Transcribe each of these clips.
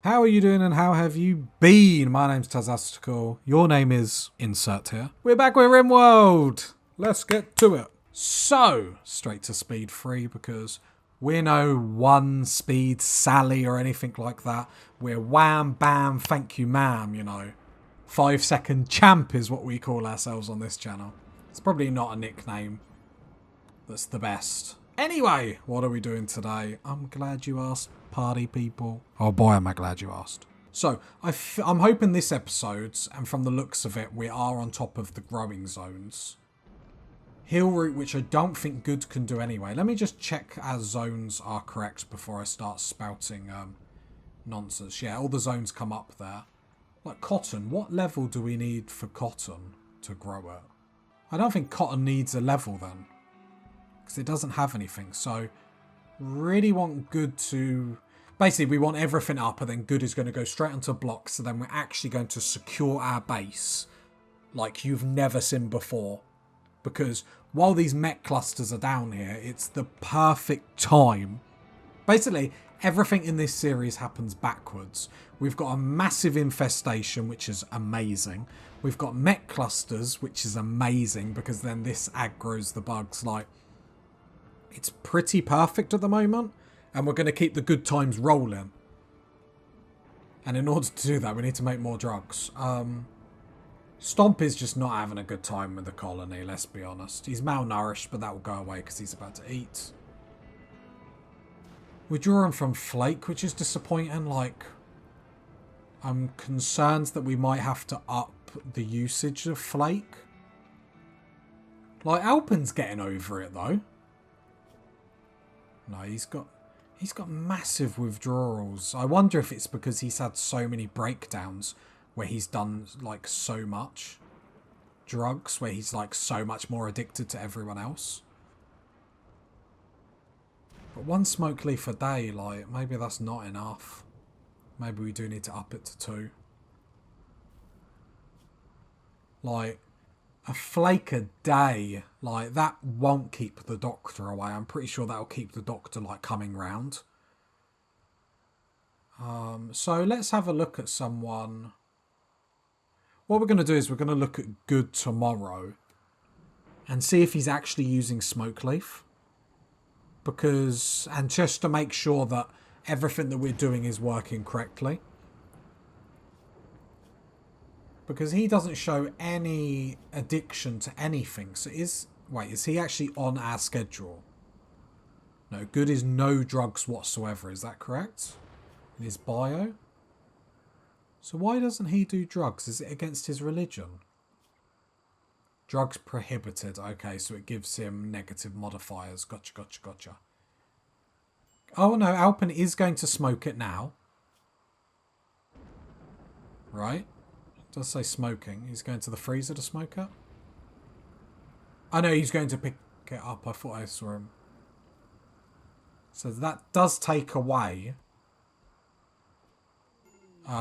How are you doing and how have you been? My name's Tazastical. Your name is insert here. We're back with Rimworld. Let's get to it. So, straight to speed 3 because we're no one speed Sally or anything like that. We're wham bam thank you ma'am, you know. 5-second champ is what we call ourselves on this channel. It's probably not a nickname that's the best. Anyway, what are we doing today? I'm glad you asked, party people. Oh boy, am I glad you asked. So, I'm hoping this episode, and from the looks of it, we are on top of the growing zones. Hill route, which I don't think good can do anyway. Let me just check our zones are correct before I start spouting nonsense. Yeah, all the zones come up there. Like cotton, what level do we need for cotton to grow it? I don't think cotton needs a level then, because it doesn't have anything. So really want good to... Basically, we want everything up, and then good is going to go straight onto blocks, so then we're actually going to secure our base like you've never seen before. Because while these mech clusters are down here, it's the perfect time. Basically, everything in this series happens backwards. We've got a massive infestation, which is amazing. We've got mech clusters, which is amazing, because then this aggroes the bugs. Like, it's pretty perfect at the moment, and we're going to keep the good times rolling. And in order to do that, we need to make more drugs. Stomp is just not having a good time with the colony, let's be honest. He's malnourished, but that will go away because he's about to eat. We're drawing from Flake, which is disappointing. Like, I'm concerned that we might have to up the usage of Flake. Like, Alpin's getting over it, though. No, he's got massive withdrawals. I wonder if it's because he's had so many breakdowns where he's done, like, so much drugs, where he's, like, so much more addicted to everyone else. But one smoke leaf a day, like, maybe that's not enough. Maybe we do need to up it to 2. Like, a flake a day, like, that won't keep the doctor away. I'm pretty sure that'll keep the doctor, like, coming round. So let's have a look at someone. What we're going to do is we're going to look at good tomorrow and see if he's actually using smoke leaf. Because, and just to make sure that everything that we're doing is working correctly. Because he doesn't show any addiction to anything. So is he actually on our schedule? No, good is no drugs whatsoever. Is that correct? In his bio? So why doesn't he do drugs? Is it against his religion? Drugs prohibited. Okay, so it gives him negative modifiers. Gotcha. Oh no, Alpin is going to smoke it now. Right? It does say smoking. He's going to the freezer to smoke it. Oh no, he's going to pick it up. I thought I saw him. So that does take away.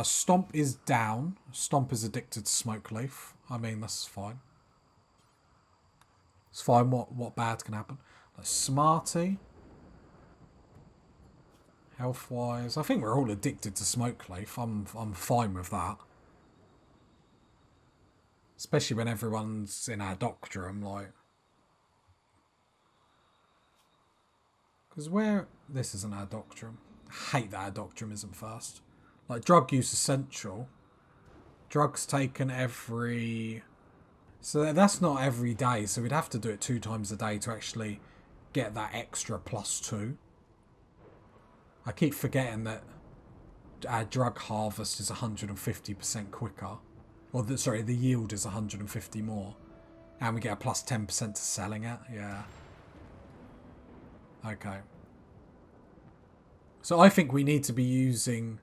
Stomp is down. Stomp is addicted to smoke leaf. I mean, that's fine. It's fine. What bad can happen? Like Smarty. Health-wise, I think we're all addicted to smoke leaf. I'm fine with that. Especially when everyone's in our doctorum, like. Because this isn't our doctorum. I hate that our doctorum isn't first. Like, drug use essential. Drugs taken every... So that's not every day, so we'd have to do it 2 times a day to actually get that extra +2. I keep forgetting that our drug harvest is 150% quicker. Or, the yield is 150 more. And we get a +10% to selling it. Yeah. Okay. So I think we need to be using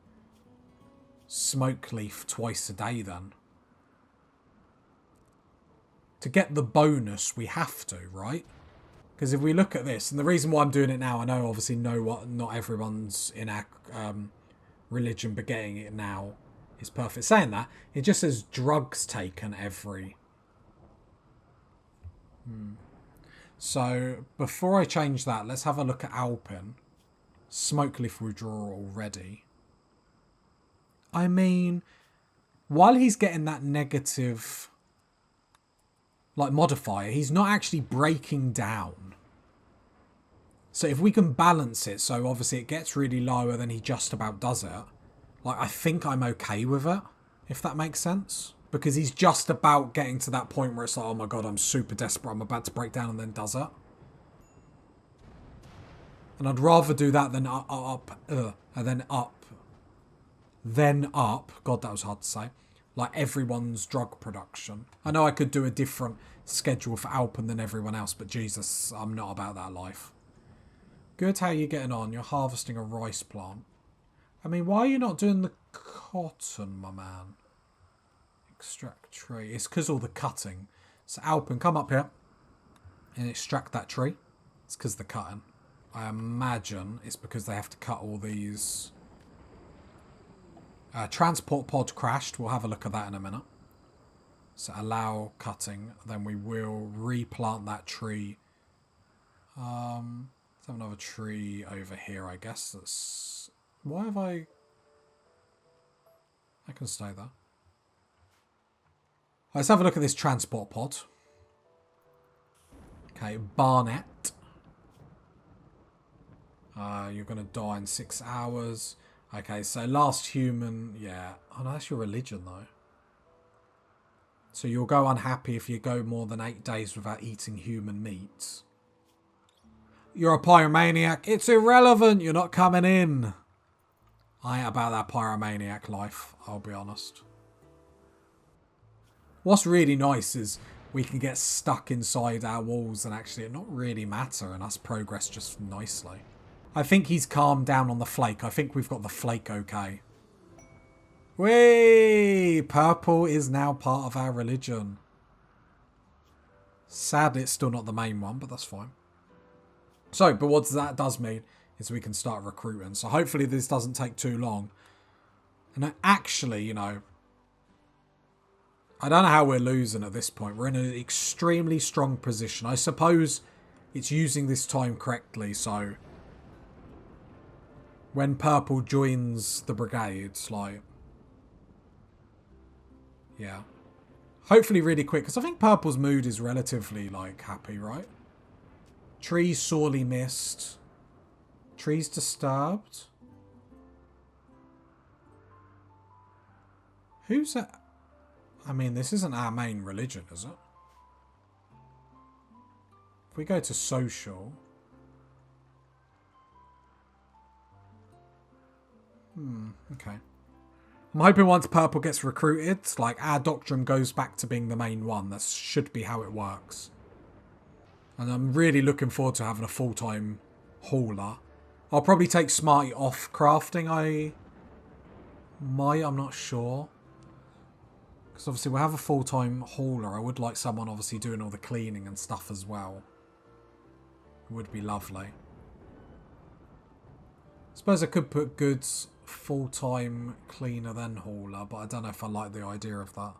smoke leaf twice a day then. To get the bonus, we have to, right? Because if we look at this, and the reason why I'm doing it now, I know obviously not everyone's in our religion, but getting it now is perfect. Saying that, it just says drugs taken every. So before I change that, let's have a look at Alpin. Smoke leaf withdrawal already. I mean, while he's getting that negative, like, modifier, he's not actually breaking down. So if we can balance it, so obviously it gets really low and then he just about does it, like, I think I'm okay with it, if that makes sense. Because he's just about getting to that point where it's like, oh my god, I'm super desperate, I'm about to break down, and then does it. And I'd rather do that than then up. God, that was hard to say. Like everyone's drug production. I know I could do a different schedule for Alpen than everyone else, but Jesus, I'm not about that life. Good, how are you getting on? You're harvesting a rice plant. I mean, why are you not doing the cotton, my man? Extract tree. It's because all the cutting. So Alpen, come up here and extract that tree. It's because the cutting. I imagine it's because they have to cut all these. Transport pod crashed. We'll have a look at that in a minute. So allow cutting. Then we will replant that tree. Let's have another tree over here, I guess. That's... Why have I can stay there. Let's have a look at this transport pod. Okay, Barnet. You're going to die in 6 hours. Okay, so last human, yeah. Oh no, that's your religion though. So you'll go unhappy if you go more than 8 days without eating human meat. You're a pyromaniac. It's irrelevant. You're not coming in. I ain't about that pyromaniac life, I'll be honest. What's really nice is we can get stuck inside our walls and actually it not really matter and us progress just nicely. I think he's calmed down on the flake. I think we've got the flake okay. Whee! Purple is now part of our religion. Sadly, it's still not the main one, but that's fine. So, but what that does mean is we can start recruiting. So hopefully this doesn't take too long. And actually, you know, I don't know how we're losing at this point. We're in an extremely strong position. I suppose it's using this time correctly, so when purple joins the brigades, like, yeah. Hopefully really quick, because I think purple's mood is relatively, like, happy, right? Trees sorely missed. Trees disturbed. Who's that? I mean, this isn't our main religion, is it? If we go to social... okay. I'm hoping once purple gets recruited, like, our doctrine goes back to being the main one. That should be how it works. And I'm really looking forward to having a full-time hauler. I'll probably take Smarty off crafting. I'm not sure. Because obviously we'll have a full-time hauler. I would like someone obviously doing all the cleaning and stuff as well. It would be lovely. I suppose I could put goods full-time cleaner then hauler, but I don't know if I like the idea of that.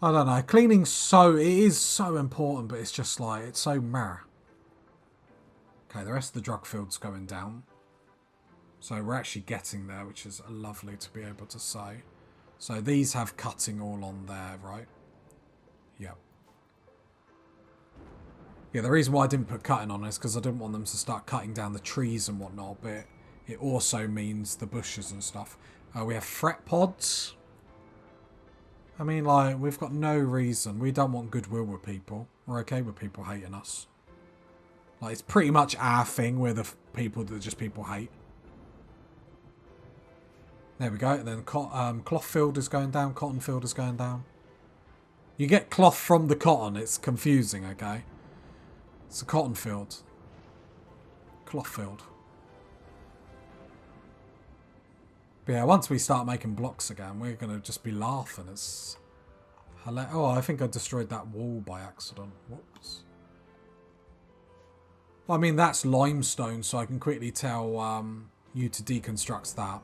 I don't know. Cleaning's it is so important, but it's just like, it's so meh. Okay, the rest of the drug field's going down. So we're actually getting there, which is lovely to be able to say. So these have cutting all on there, right? Yep. Yeah, the reason why I didn't put cutting on is because I didn't want them to start cutting down the trees and whatnot, but it also means the bushes and stuff. We have fret pods. I mean, like, we've got no reason. We don't want goodwill with people. We're okay with people hating us. Like, it's pretty much our thing. We're the people that just people hate. There we go. And then cloth field is going down. Cotton field is going down. You get cloth from the cotton. It's confusing, okay? It's a cotton field. Cloth field. But yeah, once we start making blocks again, we're going to just be laughing. It's hilarious. Oh, I think I destroyed that wall by accident. Whoops. Well, I mean, that's limestone, so I can quickly tell you to deconstruct that.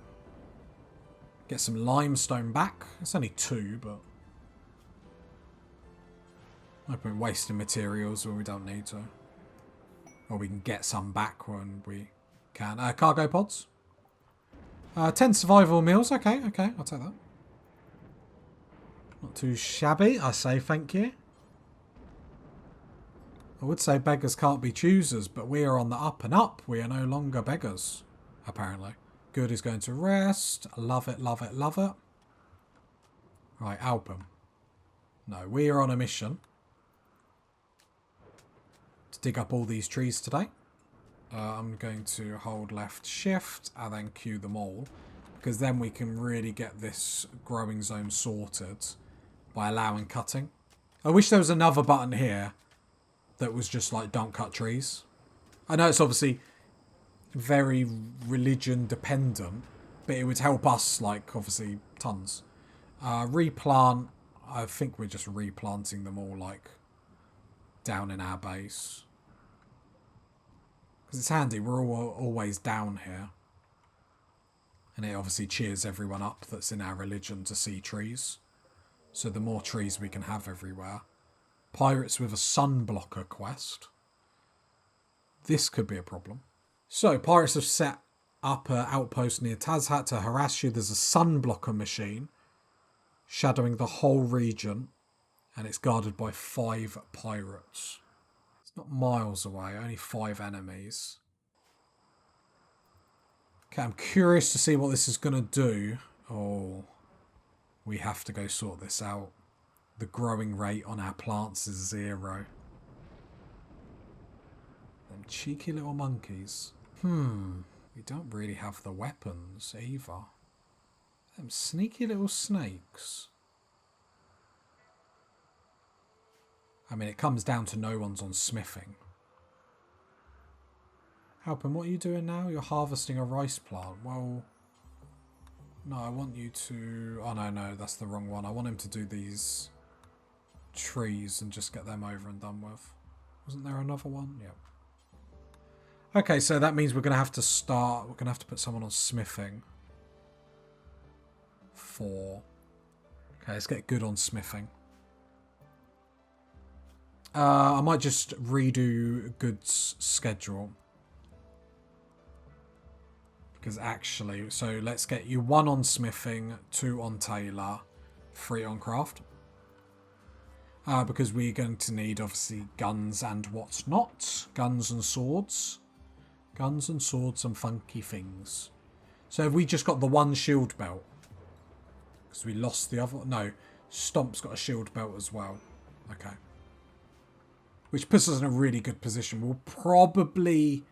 Get some limestone back. It's only 2, but... no point wasting materials when we don't need to. Or we can get some back when we can. Cargo pods. 10 survival meals. Okay, okay, I'll take that. Not too shabby, I say thank you. I would say beggars can't be choosers, but we are on the up and up. We are no longer beggars, apparently. Good is going to rest. Love it, love it, love it. Right, Alpen. No, we are on a mission to dig up all these trees today. I'm going to hold left shift and then queue them all, because then we can really get this growing zone sorted by allowing cutting. I wish there was another button here that was just like don't cut trees. I know it's obviously very religion dependent, but it would help us like obviously tons. Replant, I think we're just replanting them all like down in our base. Because it's handy, we're all always down here. And it obviously cheers everyone up that's in our religion to see trees. So the more trees we can have everywhere. Pirates with a sunblocker quest. This could be a problem. So, pirates have set up an outpost near Tazhat to harass you. There's a sunblocker machine shadowing the whole region. And it's guarded by 5 pirates. It's not miles away, only 5 enemies. Okay, I'm curious to see what this is going to do. Oh, we have to go sort this out. The growing rate on our plants is 0. Them cheeky little monkeys. We don't really have the weapons either. Them sneaky little snakes. I mean, it comes down to no one's on smithing. Alpen, what are you doing now? You're harvesting a rice plant. Well, no, I want you to... Oh, no, that's the wrong one. I want him to do these trees and just get them over and done with. Wasn't there another one? Yep. Okay, so that means we're going to have to start... We're going to have to put someone on smithing. 4. Okay, let's get good on smithing. I might just redo Good's schedule. Because actually, so let's get you 1 on smithing, 2 on tailor, 3 on craft. Because we're going to need, obviously, guns and what's not. Guns and swords. Guns and swords and funky things. So have we just got the 1 shield belt? Because we lost the other... No, Stomp's got a shield belt as well. Okay. Which puts us in a really good position. We'll probably...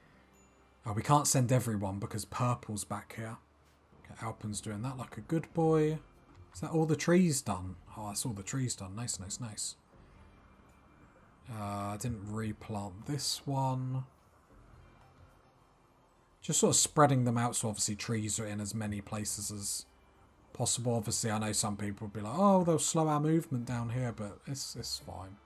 Oh, we can't send everyone because Purple's back here. Okay, Alpen's doing that like a good boy. Is that all the trees done? Oh, that's all the trees done. Nice, nice, nice. I didn't replant this one. Just sort of spreading them out so obviously trees are in as many places as possible. Obviously, I know some people will be like, oh, they'll slow our movement down here, but it's fine.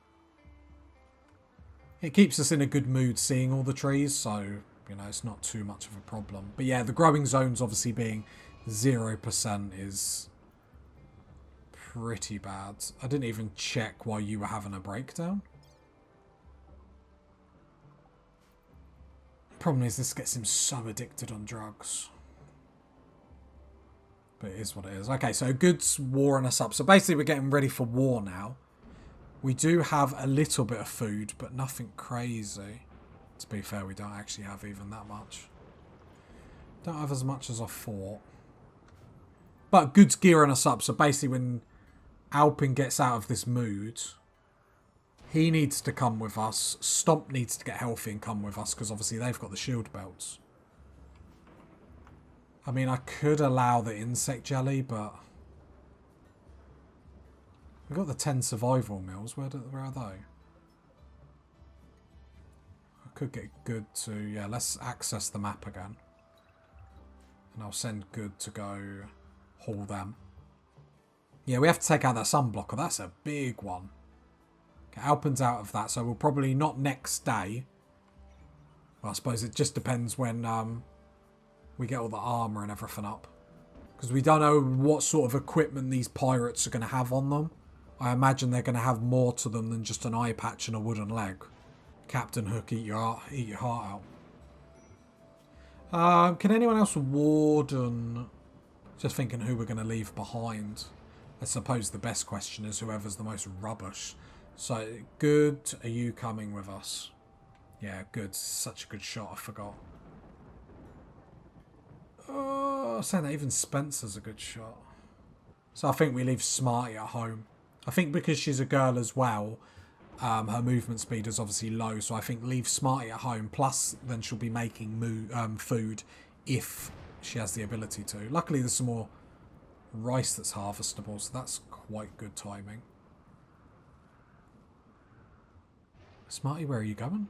It keeps us in a good mood seeing all the trees, so, you know, it's not too much of a problem. But yeah, the growing zones obviously being 0% is pretty bad. I didn't even check while you were having a breakdown. Problem is this gets him so addicted on drugs. But it is what it is. Okay, so Good's warring us up. So basically we're getting ready for war now. We do have a little bit of food, but nothing crazy. To be fair, we don't actually have even that much. Don't have as much as I thought. But Good's gearing us up. So basically when Alpen gets out of this mood, he needs to come with us. Stomp needs to get healthy and come with us, because obviously they've got the shield belts. I mean, I could allow the insect jelly, but... We've got the 10 survival meals. Where are they? I could get Good to... Yeah, let's access the map again. And I'll send Good to go haul them. Yeah, we have to take out that sunblocker. That's a big one. Okay, Alpen's out of that, so we'll probably not next day. Well, I suppose it just depends when we get all the armour and everything up. Because we don't know what sort of equipment these pirates are going to have on them. I imagine they're going to have more to them than just an eye patch and a wooden leg. Captain Hook, eat your heart out. Can anyone else warden Just thinking who we're going to leave behind. I suppose the best question is whoever's the most rubbish. So, Good, are you coming with us? Yeah, Good. Such a good shot, I forgot. Oh, saying that even Spencer's a good shot. So I think we leave Smarty at home. I think because she's a girl as well, her movement speed is obviously low. So I think leave Smarty at home. Plus, then she'll be making food if she has the ability to. Luckily, there's some more rice that's harvestable, so that's quite good timing. Smarty, where are you going?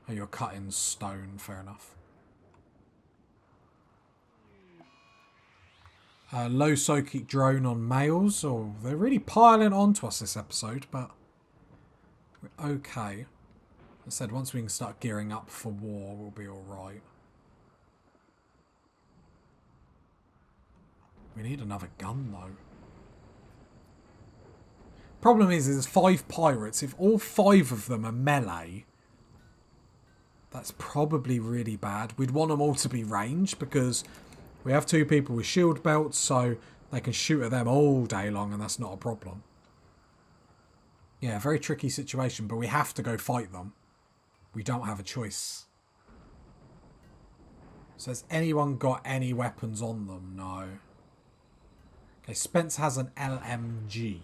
Oh, you're cutting stone. Fair enough. Low psychic drone on males. Oh, they're really piling onto us this episode, but we're okay. I said once we can start gearing up for war, we'll be alright. We need another gun, though. Problem is, there's 5 pirates. If all 5 of them are melee, that's probably really bad. We'd want them all to be ranged because we have 2 people with shield belts, so they can shoot at them all day long, and that's not a problem. Yeah, very tricky situation, but we have to go fight them. We don't have a choice. So has anyone got any weapons on them? No. Okay, Spence has an LMG.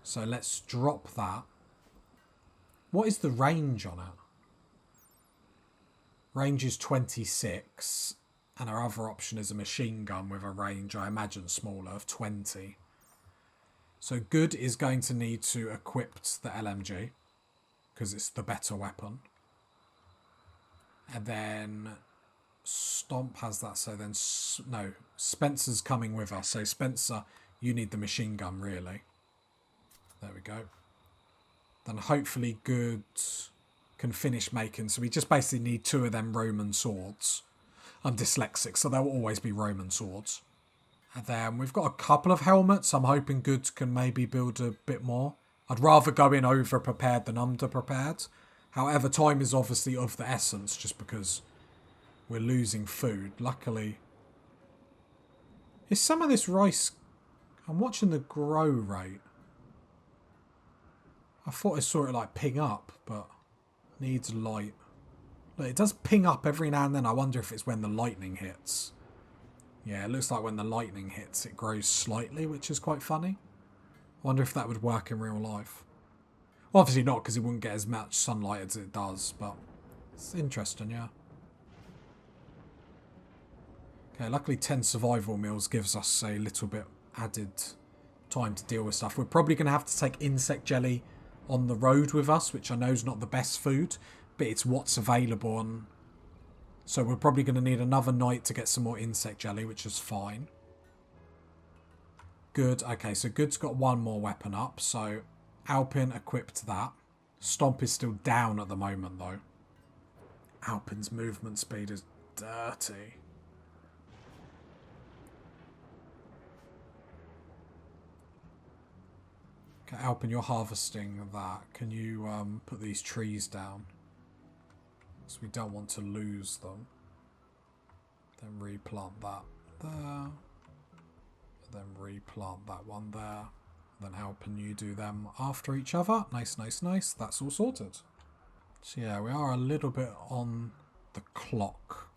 So let's drop that. What is the range on it? Range is 26. And our other option is a machine gun with a range, I imagine, smaller, of 20. So Good is going to need to equip the LMG, because it's the better weapon. And then Stomp has that, so then... No, Spencer's coming with us. So Spencer, you need the machine gun, really. There we go. Then hopefully Good can finish making... So we just basically need 2 of them Roman swords. I'm dyslexic, so there will always be Roman swords. And then we've got a couple of helmets. I'm hoping Good can maybe build a bit more. I'd rather go in over-prepared than under-prepared. However, time is obviously of the essence, just because we're losing food. Luckily... Is some of this rice... I'm watching the grow rate. I thought I saw it like ping up, but needs light. Look, it does ping up every now and then. I wonder if it's when the lightning hits. Yeah, it looks like when the lightning hits, it grows slightly, which is quite funny. I wonder if that would work in real life. Well, obviously not, because it wouldn't get as much sunlight as it does, but it's interesting, yeah. Okay, luckily 10 survival meals gives us a little bit added time to deal with stuff. We're probably going to have to take insect jelly on the road with us, which I know is not the best food, but it's what's available. And so we're probably going to need another night to get some more insect jelly, which is fine. Good. Okay, so Good's got 1 more weapon up, so Alpin equipped that. Stomp is still down at the moment, though. Alpin's movement speed is dirty. Okay, Alpin, you're harvesting that. Can you put these trees down? So we don't want to lose them. Then replant that there. Then replant that one there. Then Alpin, you do them after each other. Nice, nice, nice. That's all sorted. So yeah, we are a little bit on the clock.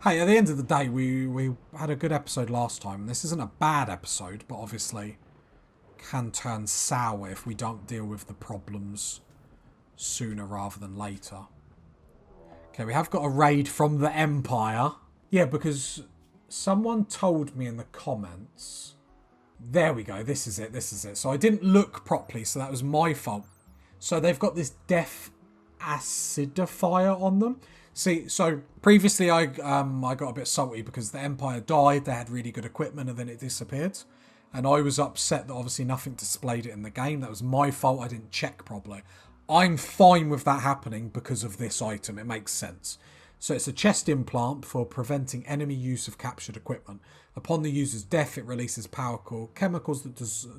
Hey, at the end of the day, we had a good episode last time. This isn't a bad episode, but obviously can turn sour if we don't deal with the problems sooner rather than later. Okay, we have got a raid from the Empire. Yeah, because someone told me in the comments... There we go, this is it, this is it. So I didn't look properly, so that was my fault. So they've got this death acidifier on them. See, so previously I got a bit salty because the Empire died, they had really good equipment, and then it disappeared. And I was upset that obviously nothing displayed it in the game. That was my fault, I didn't check properly. I'm fine with that happening because of this item, it makes sense. So it's a chest implant for preventing enemy use of captured equipment. Upon the user's death, it releases powerful chemicals that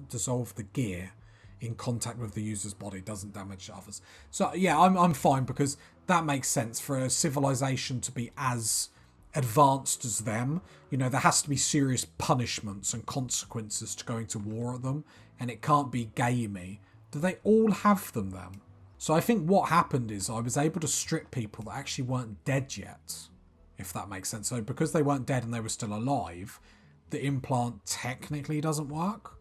dissolve the gear in contact with the user's body, doesn't damage others. So yeah, I'm fine because that makes sense for a civilization to be as advanced as them. You know, there has to be serious punishments and consequences to going to war at them, and it can't be gamey. Do they all have them then? So I think what happened is I was able to strip people that actually weren't dead yet, if that makes sense. So because they weren't dead and they were still alive, the implant technically doesn't work.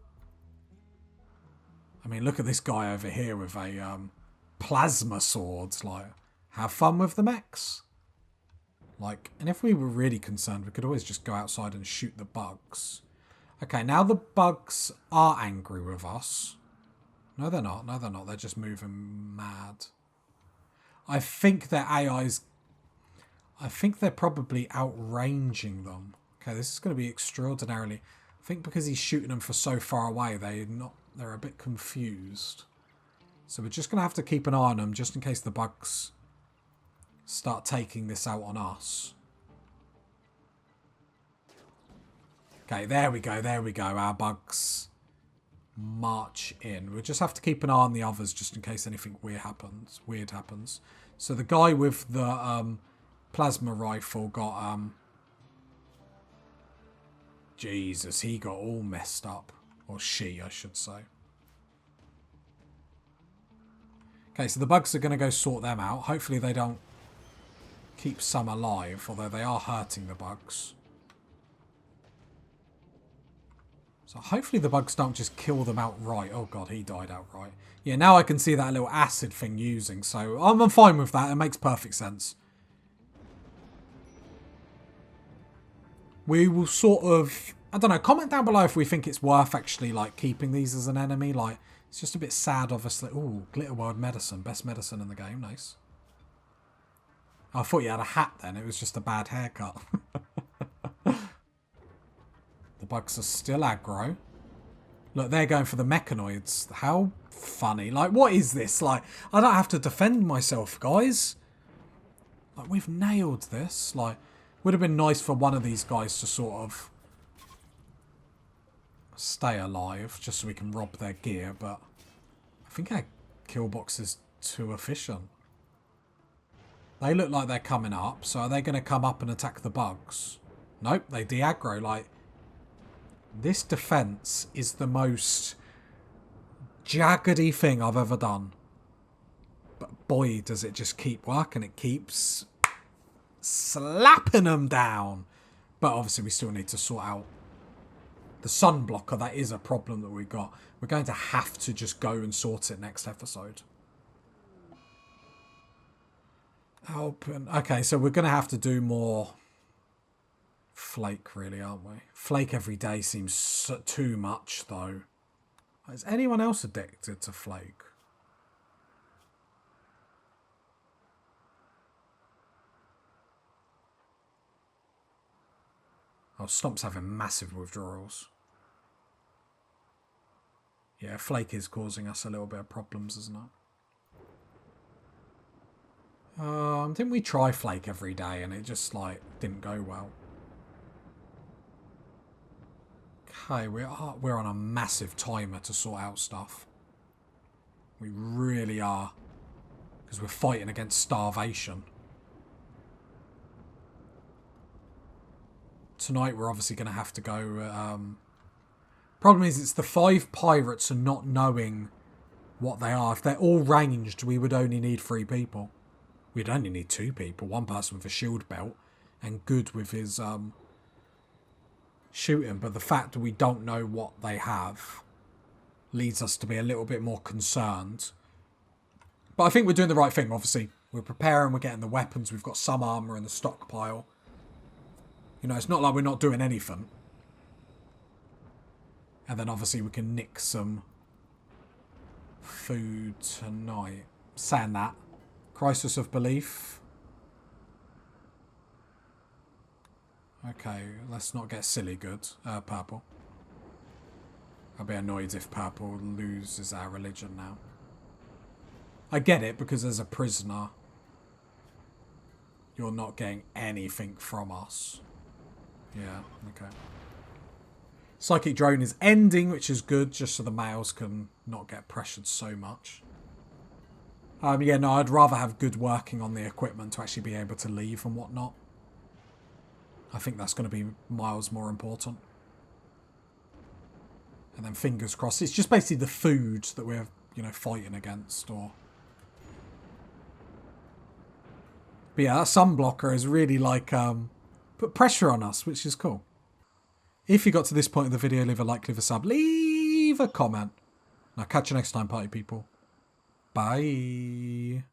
I mean, look at this guy over here with a plasma sword. Like, have fun with the mechs. Like, and if we were really concerned, we could always just go outside and shoot the bugs. Okay, now the bugs are angry with us. No, they're not. No, they're not. They're just moving mad. I think their AI's... I think they're probably outranging them. Okay, this is going to be extraordinarily... I think because he's shooting them from so far away, they're a bit confused. So we're just going to have to keep an eye on them, just in case the bugs start taking this out on us. Okay, there we go, there we go. Our bugs march in. We'll just have to keep an eye on the others, just in case anything weird happens. So the guy with the plasma rifle got... Jesus, he got all messed up. Or she, I should say. Okay, so the bugs are going to go sort them out. Hopefully they don't keep some alive, although they are hurting the bugs. So hopefully the bugs don't just kill them outright. Oh god, he died outright. Yeah, now I can see that little acid thing using, so I'm fine with that. It makes perfect sense. We will sort of... I don't know, comment down below if we think it's worth actually, like, keeping these as an enemy. Like, it's just a bit sad, obviously. Ooh, Glitter World medicine. Best medicine in the game. Nice. I thought you had a hat then. It was just a bad haircut. The bugs are still aggro. Look, they're going for the mechanoids. How funny. Like, what is this? Like, I don't have to defend myself, guys. Like, we've nailed this. Like, would have been nice for one of these guys to sort of stay alive, just so we can rob their gear, but I think our kill box is too efficient. They look like they're coming up, so are they going to come up and attack the bugs? Nope, they de-aggro. Like, this defense is the most jaggedy thing I've ever done. But boy, does it just keep working. It keeps slapping them down. But obviously we still need to sort out the sun blocker. That is a problem that we've got. We're going to have to just go and sort it next episode. Open. Okay, so we're going to have to do more flake, really, aren't we? Flake every day seems too much, though. Is anyone else addicted to flake? Oh, Stomp's having massive withdrawals. Yeah, flake is causing us a little bit of problems, isn't it? Didn't we try flake every day and it just, like, didn't go well? Okay, we're on a massive timer to sort out stuff. We really are. Because we're fighting against starvation. Tonight we're obviously going to have to go... problem is it's the 5 pirates and not knowing what they are. If they're all ranged, we would only need 3 people. We'd only need 2 people. 1 person with a shield belt and good with his shooting. But the fact that we don't know what they have leads us to be a little bit more concerned. But I think we're doing the right thing, obviously. We're preparing, we're getting the weapons. We've got some armour in the stockpile. You know, it's not like we're not doing anything. And then obviously we can nick some food tonight. Saying that. Crisis of belief. Okay, let's not get silly good. Purple. I'll be annoyed if purple loses our religion now. I get it, because as a prisoner, you're not getting anything from us. Yeah, okay. Psychic drone is ending, which is good, just so the males can not get pressured so much. Yeah, no, I'd rather have good working on the equipment to actually be able to leave and whatnot. I think that's going to be miles more important. And then fingers crossed. It's just basically the food that we're, you know, fighting against. Or... But yeah, that sun blocker is really like put pressure on us, which is cool. If you got to this point of the video, leave a like, leave a sub, leave a comment. And I'll catch you next time, party people. Bye.